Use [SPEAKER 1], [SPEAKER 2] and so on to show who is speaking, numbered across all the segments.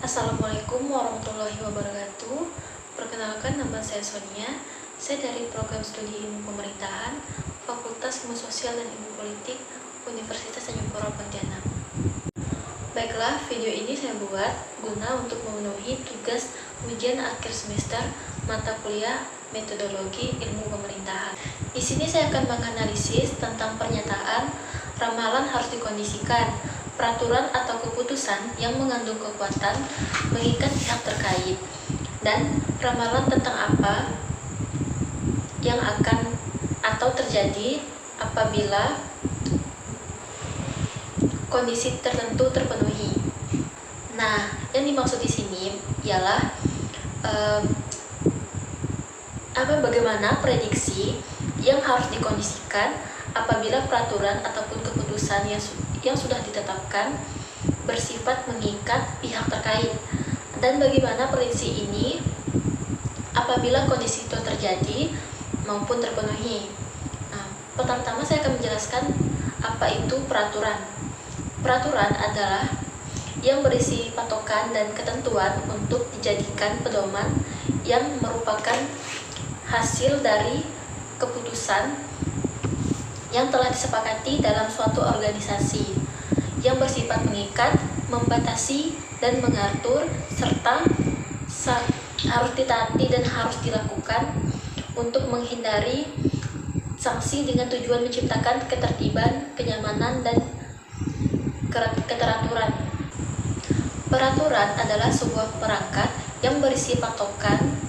[SPEAKER 1] Assalamualaikum warahmatullahi wabarakatuh. Perkenalkan, nama saya Sonia. Saya dari program studi ilmu pemerintahan, Fakultas Ilmu Sosial dan Ilmu Politik, Universitas Tanjung Pura Pontianak. Baiklah, video ini saya buat guna untuk memenuhi tugas ujian akhir semester mata kuliah Metodologi Ilmu Pemerintahan. Di sini saya akan menganalisis tentang pernyataan ramalan harus dikondisikan, peraturan atau keputusan yang mengandung kekuatan mengikat pihak terkait, dan ramalan tentang apa yang akan atau terjadi apabila kondisi tertentu terpenuhi. Nah, yang dimaksud di sini ialah bagaimana prediksi yang harus dikondisikan apabila peraturan ataupun keputusan yang sudah ditetapkan bersifat mengikat pihak terkait, dan bagaimana prediksi ini apabila kondisi itu terjadi maupun terpenuhi. Nah, pertama-tama saya akan menjelaskan apa itu peraturan. Peraturan adalah yang berisi patokan dan ketentuan untuk dijadikan pedoman yang merupakan hasil dari keputusan yang telah disepakati dalam suatu organisasi, yang bersifat mengikat, membatasi, dan mengatur, serta harus ditaati dan harus dilakukan untuk menghindari sanksi dengan tujuan menciptakan ketertiban, kenyamanan, dan keteraturan. Peraturan adalah sebuah perangkat yang berisi patokan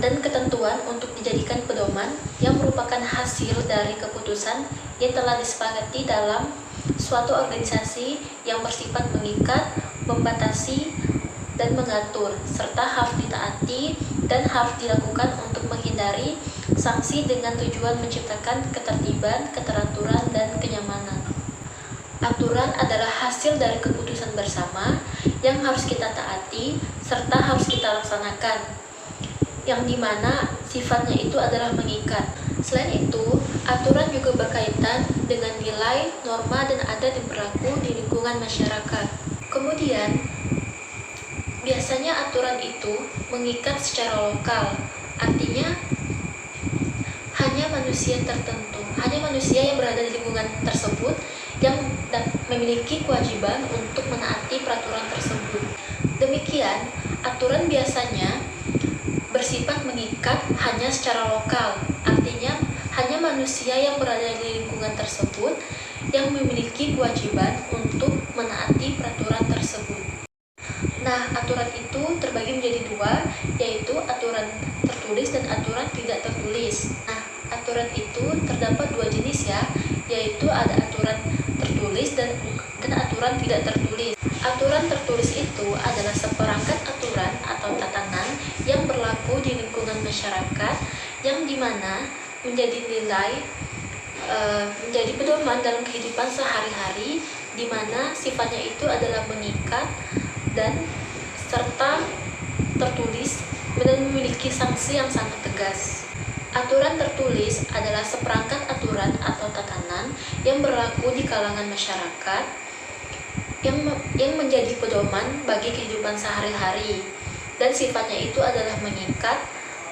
[SPEAKER 1] dan ketentuan untuk dijadikan pedoman yang merupakan hasil dari keputusan yang telah disepakati dalam suatu organisasi yang bersifat mengikat, membatasi, dan mengatur, serta harus ditaati dan harus dilakukan untuk menghindari sanksi dengan tujuan menciptakan ketertiban, keteraturan, dan kenyamanan. Aturan adalah hasil dari keputusan bersama yang harus kita taati serta harus kita laksanakan, yang dimana sifatnya itu adalah mengikat. Selain itu, aturan juga berkaitan dengan nilai, norma, dan adat yang berlaku di lingkungan masyarakat. Kemudian, biasanya aturan itu mengikat secara lokal, artinya hanya manusia tertentu, hanya manusia yang berada di lingkungan tersebut yang memiliki kewajiban untuk menaati peraturan tersebut. Demikian, aturan biasanya bersifat mengikat hanya secara lokal, artinya hanya manusia yang berada di lingkungan tersebut yang memiliki kewajiban untuk menaati peraturan tersebut. Nah, aturan itu terbagi menjadi dua, yaitu aturan tertulis dan aturan tidak tertulis. Nah, aturan itu terdapat dua jenis ya, yaitu ada aturan tertulis dan aturan tidak tertulis. Aturan tertulis itu adalah seperangkat aturan atau tatanan yang berlaku di lingkungan masyarakat yang dimana menjadi nilai, menjadi pedoman dalam kehidupan sehari-hari, dimana sifatnya itu adalah mengikat dan serta tertulis dan memiliki sanksi yang sangat tegas. Aturan tertulis adalah seperangkat aturan atau tatanan yang berlaku di kalangan masyarakat yang menjadi pedoman bagi kehidupan sehari-hari, dan sifatnya itu adalah mengikat,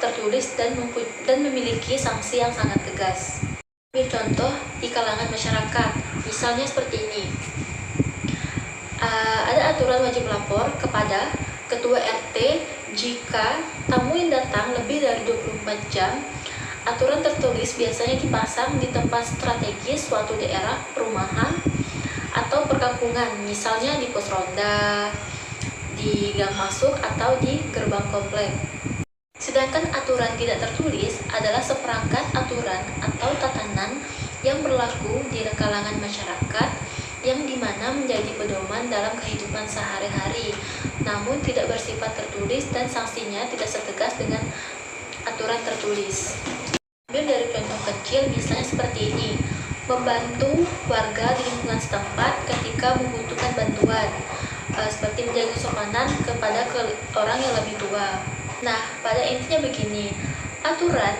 [SPEAKER 1] tertulis, dan memiliki sanksi yang sangat tegas. Ambil contoh di kalangan masyarakat, misalnya seperti ini. Ada aturan wajib lapor kepada ketua RT jika tamu yang datang lebih dari 24 jam. Aturan tertulis biasanya dipasang di tempat strategis suatu daerah perumahan atau perkampungan, misalnya di pos ronda, di gang masuk, atau di gerbang komplek. Sedangkan aturan tidak tertulis adalah seperangkat aturan atau tatanan yang berlaku di kalangan masyarakat yang dimana menjadi pedoman dalam kehidupan sehari-hari, namun tidak bersifat tertulis dan sanksinya tidak setegas dengan aturan tertulis. Ambil dari contoh kecil, misalnya seperti ini: membantu warga di lingkungan setempat ketika membutuhkan bantuan, seperti menjaga kesopanan kepada orang yang lebih tua. Nah, pada intinya begini, aturan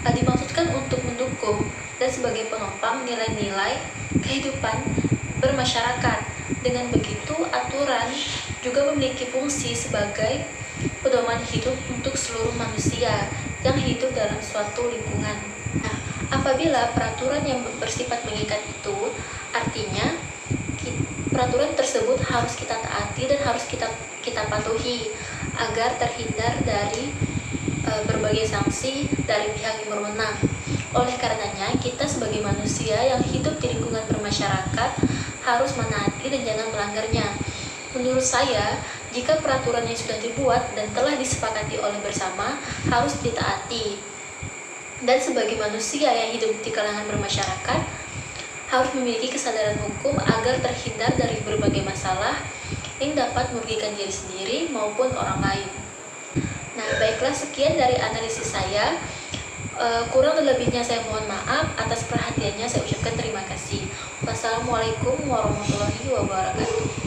[SPEAKER 1] dimaksudkan untuk mendukung dan sebagai penopang nilai-nilai kehidupan bermasyarakat. Dengan begitu, aturan juga memiliki fungsi sebagai pedoman hidup untuk seluruh manusia yang hidup dalam suatu lingkungan. Nah, apabila peraturan yang bersifat mengikat itu, artinya peraturan tersebut harus kita taati dan harus kita patuhi agar terhindar dari berbagai sanksi dari pihak yang berwenang. Oleh karenanya, kita sebagai manusia yang hidup di lingkungan bermasyarakat harus menaati dan jangan melanggarnya. Menurut saya, jika peraturan yang sudah dibuat dan telah disepakati oleh bersama harus ditaati. Dan sebagai manusia yang hidup di kalangan bermasyarakat, harus memiliki kesadaran hukum agar terhindar dari berbagai masalah yang dapat merugikan diri sendiri maupun orang lain. Nah, baiklah, sekian dari analisis saya. Kurang dan lebihnya saya mohon maaf. Atas perhatiannya saya ucapkan terima kasih. Wassalamualaikum warahmatullahi wabarakatuh.